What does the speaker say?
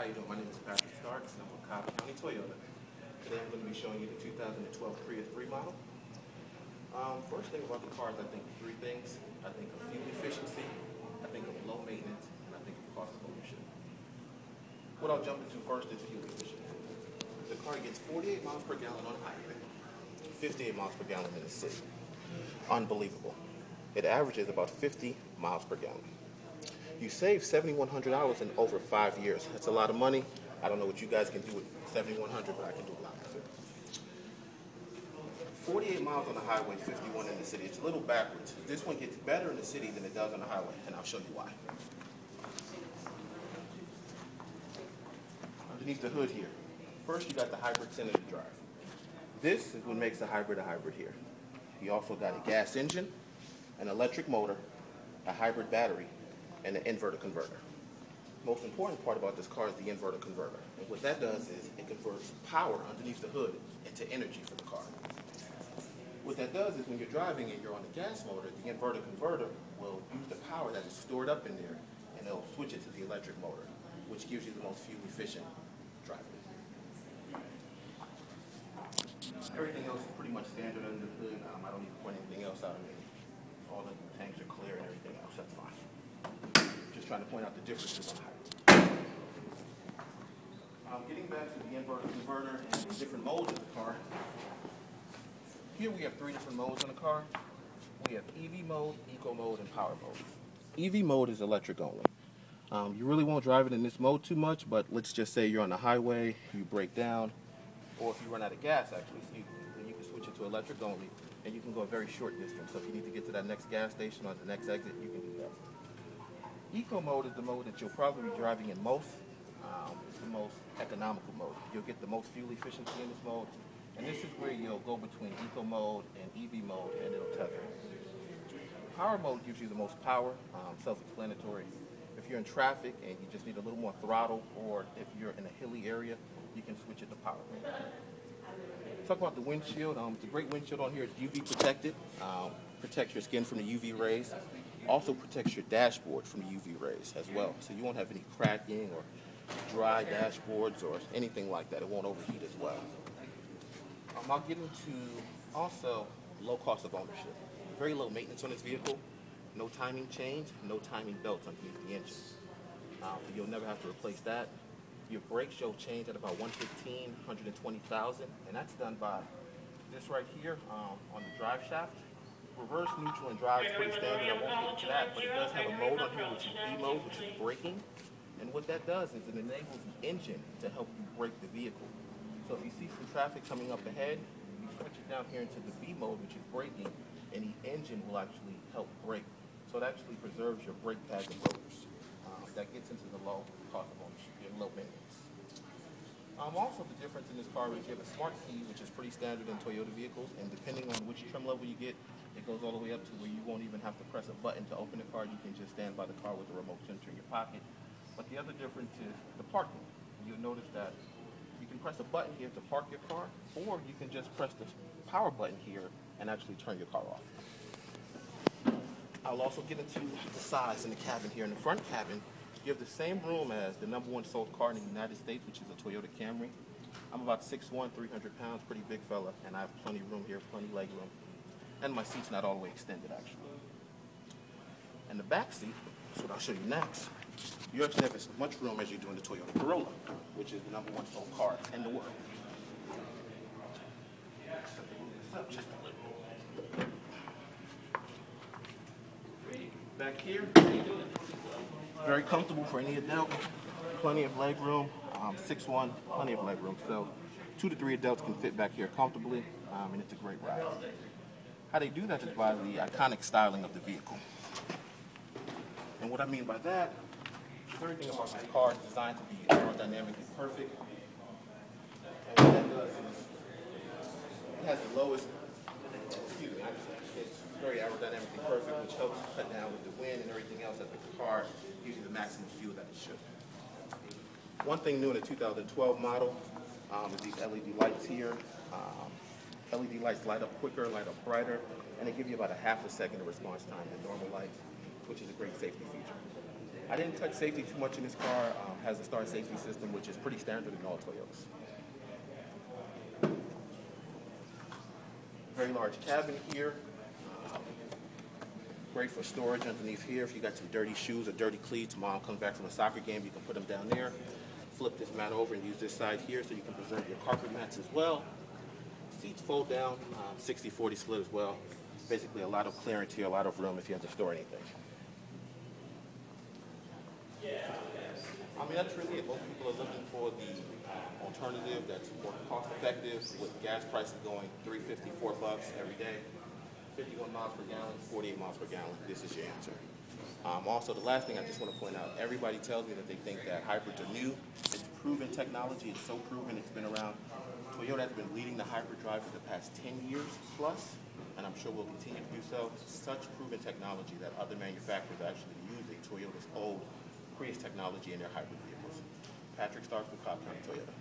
How you doing? My name is Patrick Starks, and I'm with Cobb County Toyota. Today I'm going to be showing you the 2012 Prius 3 model. First thing about the car is I think of three things. I think of fuel efficiency, I think of low maintenance, and I think of cost of ownership. What I'll jump into first is fuel efficiency. The car gets 48 miles per gallon on highway, 58 miles per gallon in the city. Unbelievable. It averages about 50 miles per gallon. You save $7,100 in over 5 years. That's a lot of money. I don't know what you guys can do with $7,100, but I can do a lot with it. 48 miles on the highway, 51 in the city. It's a little backwards. This one gets better in the city than it does on the highway, and I'll show you why. Underneath the hood here, first you got the hybrid center drive. This is what makes the hybrid a hybrid here. You also got a gas engine, an electric motor, a hybrid battery, and an inverter converter. Most important part about this car is the inverter converter. And what that does is it converts power underneath the hood into energy for the car. What that does is when you're driving and you're on the gas motor, the inverter converter will use the power that is stored up in there and it'll switch it to the electric motor, which gives you the most fuel efficient driving. Everything else is pretty much standard under the hood. I don't need to point anything else out. All the tanks are clear and everything else, that's fine. Just trying to point out the differences on height. Getting back to the inverter converter and the different modes of the car. Here we have 3 different modes on the car. We have EV mode, Eco mode, and Power mode. EV mode is electric only. You really won't drive it in this mode too much, but let's just say you're on the highway, you break down, or if you run out of gas actually, so then you can switch it to electric only, and you can go a very short distance. So if you need to get to that next gas station or the next exit, you can do that. Eco mode is the mode that you'll probably be driving in most. It's the most economical mode. You'll get the most fuel efficiency in this mode, and this is where you'll go between Eco mode and EV mode, and it'll tether. Power mode gives you the most power, self-explanatory. If you're in traffic and you just need a little more throttle, or if you're in a hilly area, you can switch it to power mode. Talk about the windshield. It's a great windshield on here. It's UV protected. Protects your skin from the UV rays. Also protects your dashboard from the UV rays as well. So you won't have any cracking or dry dashboards or anything like that. It won't overheat as well. I'll get into also low cost of ownership. Very low maintenance on this vehicle. No timing chains, no timing belts underneath the engine. So you'll never have to replace that. Your brakes you'll change at about 115, 120,000, and that's done by this right here on the drive shaft. Reverse, neutral, and drive is pretty standard. I won't get into that, but it does have a mode on here, which is B mode, which is braking. And what that does is it enables the engine to help you brake the vehicle. So if you see some traffic coming up ahead, you switch it down here into the B mode, which is braking, and the engine will actually help brake. So it actually preserves your brake pads and rotors. That gets into the low cost of ownership, your low maintenance. Also, the difference in this car is you have a smart key, which is pretty standard in Toyota vehicles, and depending on which trim level you get, it goes all the way up to where you won't even have to press a button to open the car. You can just stand by the car with the remote sensor in your pocket. But the other difference is the parking. You'll notice that you can press a button here to park your car, or you can just press the power button here and actually turn your car off. I'll also get into the size in the cabin here. In the front cabin, you have the same room as the #1 sold car in the United States, which is a Toyota Camry. I'm about 6'1", 300 pounds, pretty big fella, and I have plenty of room here, plenty of leg room. And my seat's not all the way extended, actually. And the back seat, that's what I'll show you next. You actually have as much room as you do in the Toyota Corolla, which is the #1 sold car in the world. Just a little. Back here, very comfortable for any adult. Plenty of leg room. 6'1", plenty of leg room. So 2 to 3 adults can fit back here comfortably, and it's a great ride. How they do that is by the iconic styling of the vehicle. And what I mean by that, everything about this car is designed to be aerodynamically perfect. And what that does is it has the lowest, it's very aerodynamically perfect, which helps cut down with the wind and everything else that the car gives you the maximum fuel that it should. One thing new in the 2012 model is these LED lights here. LED lights light up quicker, light up brighter, and they give you about a half a second of response time than normal lights, which is a great safety feature. I didn't touch safety too much in this car. Has a start safety system, which is pretty standard in all Toyotas. Very large cabin here. Great for storage underneath here. If you got some dirty shoes or dirty cleats, mom comes back from a soccer game, you can put them down there. Flip this mat over and use this side here so you can preserve your carpet mats as well. Seats fold down, 60-40 split as well. Basically a lot of clearance here, a lot of room if you have to store anything. I mean, that's really it. Most people are looking for the alternative that's more cost effective with gas prices going $3.50, $4 every day. 51 miles per gallon, 48 miles per gallon. This is your answer. Also, the last thing I just want to point out, everybody tells me that they think that hybrids are new. It's proven technology. It's so proven. It's been around. Toyota has been leading the hybrid drive for the past 10 years plus, and I'm sure we'll continue to do so. Such proven technology that other manufacturers are actually using Toyota's old Prius technology in their hybrid vehicles. Patrick Starks with Cobb County Toyota.